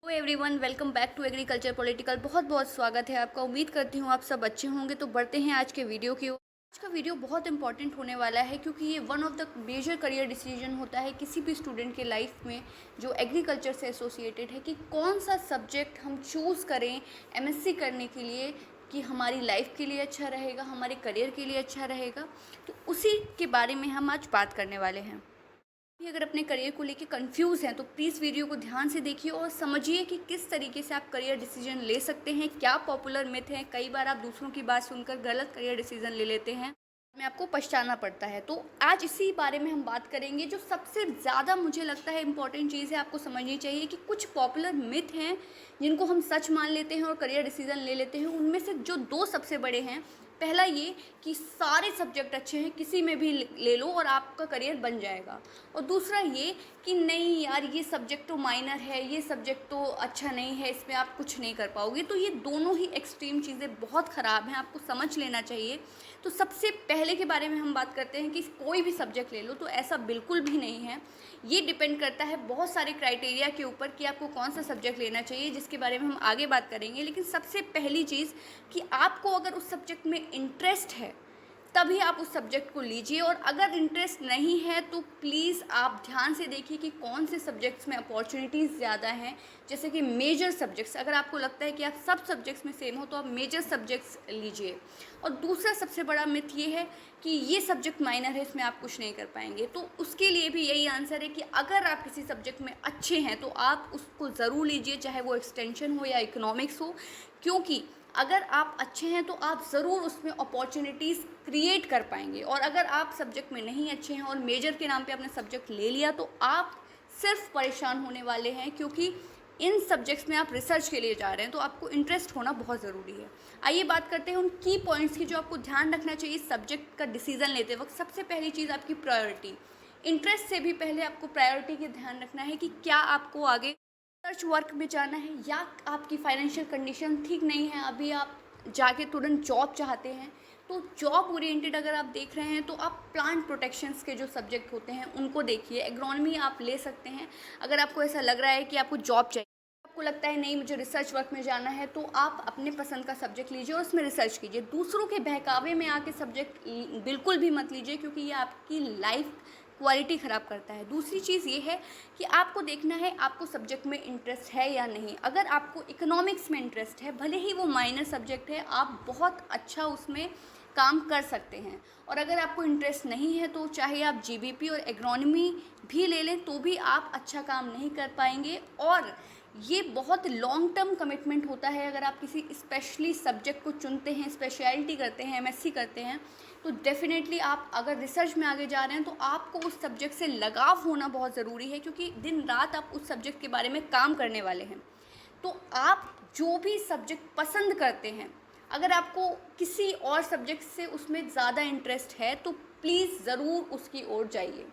Hello everyone, welcome back to agriculture political. बहुत बहुत स्वागत है आपका। उम्मीद करती हूँ आप सब अच्छे होंगे। तो बढ़ते हैं आज के वीडियो की ओर। आज का वीडियो बहुत इंपॉर्टेंट होने वाला है क्योंकि ये one of the major career decision होता है किसी भी स्टूडेंट के लाइफ में जो एग्रीकल्चर से एसोसिएटेड है कि कौन सा सब्जेक्ट हम चूज़ करें एमएससी करने के लिए कि हमारी लाइफ के लिए अच्छा रहेगा, हमारे करियर के लिए अच्छा रहेगा। तो उसी के बारे में हम आज बात करने वाले हैं। अगर अपने करियर को लेके कंफ्यूज हैं तो प्लीज़ वीडियो को ध्यान से देखिए और समझिए कि किस तरीके से आप करियर डिसीजन ले सकते हैं। क्या पॉपुलर मिथ है, कई बार आप दूसरों की बात सुनकर गलत करियर डिसीजन ले लेते हैं, में आपको पछताना पड़ता है। तो आज इसी बारे में हम बात करेंगे। जो सबसे ज़्यादा मुझे लगता है इंपॉर्टेंट चीज़ है आपको समझनी चाहिए कि कुछ पॉपुलर मिथ हैं जिनको हम सच मान लेते हैं और करियर डिसीजन ले लेते हैं। उनमें से जो दो सबसे बड़े हैं, पहला ये कि सारे सब्जेक्ट अच्छे हैं, किसी में भी ले लो और आपका करियर बन जाएगा। और दूसरा ये कि नहीं यार, ये सब्जेक्ट तो माइनर है, ये सब्जेक्ट तो अच्छा नहीं है, इसमें आप कुछ नहीं कर पाओगे। तो ये दोनों ही एक्सट्रीम चीज़ें बहुत ख़राब हैं, आपको समझ लेना चाहिए। तो सबसे पहले के बारे में हम बात करते हैं कि कोई भी सब्जेक्ट ले लो, तो ऐसा बिल्कुल भी नहीं है। ये डिपेंड करता है बहुत सारे क्राइटेरिया के ऊपर कि आपको कौन सा सब्जेक्ट लेना चाहिए, जिसके बारे में हम आगे बात करेंगे। लेकिन सबसे पहली चीज़ कि आपको अगर उस सब्जेक्ट में इंटरेस्ट है तभी आप उस सब्जेक्ट को लीजिए, और अगर इंटरेस्ट नहीं है तो प्लीज़ आप ध्यान से देखिए कि कौन से सब्जेक्ट्स में अपॉर्चुनिटीज़ ज़्यादा हैं। जैसे कि मेजर सब्जेक्ट्स, अगर आपको लगता है कि आप सब सब्जेक्ट्स में सेम हो तो आप मेजर सब्जेक्ट्स लीजिए। और दूसरा सबसे बड़ा मिथ ये है कि ये सब्जेक्ट माइनर है, इसमें आप कुछ नहीं कर पाएंगे। तो उसके लिए भी यही आंसर है कि अगर आप किसी सब्जेक्ट में अच्छे हैं तो आप उसको ज़रूर लीजिए, चाहे वो एक्सटेंशन हो या इकोनॉमिक्स हो। क्योंकि अगर आप अच्छे हैं तो आप ज़रूर उसमें अपॉर्चुनिटीज़ क्रिएट कर पाएंगे। और अगर आप सब्जेक्ट में नहीं अच्छे हैं और मेजर के नाम पे आपने सब्जेक्ट ले लिया तो आप सिर्फ परेशान होने वाले हैं, क्योंकि इन सब्जेक्ट्स में आप रिसर्च के लिए जा रहे हैं तो आपको इंटरेस्ट होना बहुत ज़रूरी है। आइए बात करते हैं उन की पॉइंट्स की जो आपको ध्यान रखना चाहिए सब्जेक्ट का डिसीज़न लेते वक्त। सबसे पहली चीज़ आपकी प्रायोरिटी। इंटरेस्ट से भी पहले आपको प्रायोरिटी का ध्यान रखना है कि क्या आपको आगे रिसर्च वर्क में जाना है या आपकी फाइनेंशियल कंडीशन ठीक नहीं है, अभी आप जाके तुरंत जॉब चाहते हैं। तो जॉब ओरिएंटेड अगर आप देख रहे हैं तो आप प्लांट प्रोटेक्शंस के जो सब्जेक्ट होते हैं उनको देखिए। एग्रोनॉमी आप ले सकते हैं। अगर आपको ऐसा लग रहा है कि आपको जॉब चाहिए, आपको लगता है नहीं मुझे रिसर्च वर्क में जाना है, तो आप अपने पसंद का सब्जेक्ट लीजिए और उसमें रिसर्च कीजिए। दूसरों के बहकावे में आके सब्जेक्ट बिल्कुल भी मत लीजिए, क्योंकि ये आपकी लाइफ क्वालिटी ख़राब करता है। दूसरी चीज़ ये है कि आपको देखना है आपको सब्जेक्ट में इंटरेस्ट है या नहीं। अगर आपको इकोनॉमिक्स में इंटरेस्ट है, भले ही वो माइनर सब्जेक्ट है, आप बहुत अच्छा उसमें काम कर सकते हैं। और अगर आपको इंटरेस्ट नहीं है तो चाहे आप जीबीपी और एग्रोनॉमी भी ले लें तो भी आप अच्छा काम नहीं कर पाएंगे। और ये बहुत लॉन्ग टर्म कमिटमेंट होता है। अगर आप किसी स्पेशली सब्जेक्ट को चुनते हैं, स्पेशलिटी करते हैं, एमएससी करते हैं, तो डेफिनेटली आप अगर रिसर्च में आगे जा रहे हैं तो आपको उस सब्जेक्ट से लगाव होना बहुत ज़रूरी है, क्योंकि दिन रात आप उस सब्जेक्ट के बारे में काम करने वाले हैं। तो आप जो भी सब्जेक्ट पसंद करते हैं, अगर आपको किसी और सब्जेक्ट से उसमें ज़्यादा इंटरेस्ट है तो प्लीज़ ज़रूर उसकी ओर जाइए।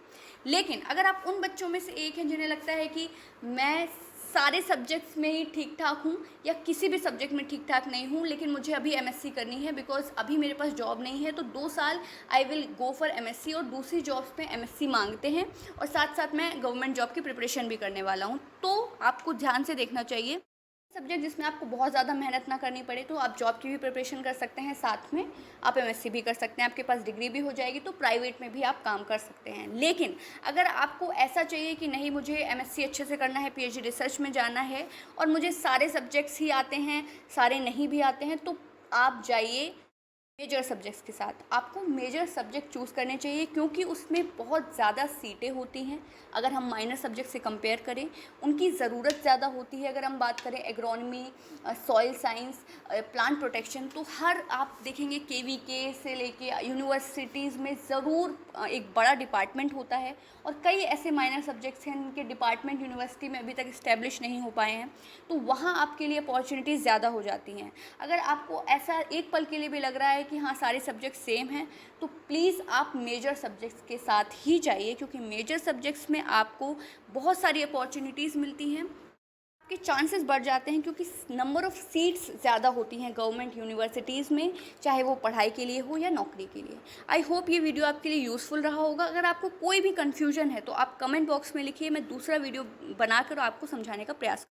लेकिन अगर आप उन बच्चों में से एक हैं जिन्हें लगता है कि मैं सारे सब्जेक्ट्स में ही ठीक ठाक हूँ या किसी भी सब्जेक्ट में ठीक ठाक नहीं हूँ, लेकिन मुझे अभी एमएससी करनी है बिकॉज अभी मेरे पास जॉब नहीं है, तो 2 साल I will go for MSc, और दूसरी जॉब्स पे एमएससी मांगते हैं और साथ साथ मैं गवर्नमेंट जॉब की प्रिपरेशन भी करने वाला हूँ। तो आपको ध्यान से देखना चाहिए सब्जेक्ट जिसमें आपको बहुत ज़्यादा मेहनत ना करनी पड़े। तो आप जॉब की भी प्रिपरेशन कर सकते हैं, साथ में आप एमएससी भी कर सकते हैं, आपके पास डिग्री भी हो जाएगी, तो प्राइवेट में भी आप काम कर सकते हैं। लेकिन अगर आपको ऐसा चाहिए कि नहीं मुझे एमएससी अच्छे से करना है, पीएचडी रिसर्च में जाना है और मुझे सारे सब्जेक्ट्स ही आते हैं, सारे नहीं भी आते हैं, तो आप जाइए मेजर सब्जेक्ट्स के साथ। आपको मेजर सब्जेक्ट चूज़ करने चाहिए क्योंकि उसमें बहुत ज़्यादा सीटें होती हैं। अगर हम माइनर सब्जेक्ट से कंपेयर करें, उनकी ज़रूरत ज़्यादा होती है। अगर हम बात करें agronomy, soil science, plant protection, तो हर आप देखेंगे केवीके से लेके यूनिवर्सिटीज़ में ज़रूर एक बड़ा डिपार्टमेंट होता है। और कई ऐसे माइनर सब्जेक्ट्स हैं जिनके डिपार्टमेंट यूनिवर्सिटी में अभी तक इस्टेब्लिश नहीं हो पाए हैं, तो वहाँ आपके लिए अपॉर्चुनिटीज़ ज़्यादा हो जाती हैं। अगर आपको ऐसा एक पल के लिए भी लग रहा है कि हाँ सारे सब्जेक्ट सेम हैं, तो प्लीज़ आप मेजर सब्जेक्ट्स के साथ ही जाइए, क्योंकि मेजर सब्जेक्ट्स में आपको बहुत सारी अपॉर्चुनिटीज़ मिलती हैं, आपके चांसेस बढ़ जाते हैं, क्योंकि नंबर ऑफ़ सीट्स ज़्यादा होती हैं गवर्नमेंट यूनिवर्सिटीज़ में, चाहे वो पढ़ाई के लिए हो या नौकरी के लिए। आई होप ये वीडियो आपके लिए यूज़फुल रहा होगा। अगर आपको कोई भी कन्फ्यूजन है तो आप कमेंट बॉक्स में लिखिए, मैं दूसरा वीडियो बनाकर आपको समझाने का प्रयास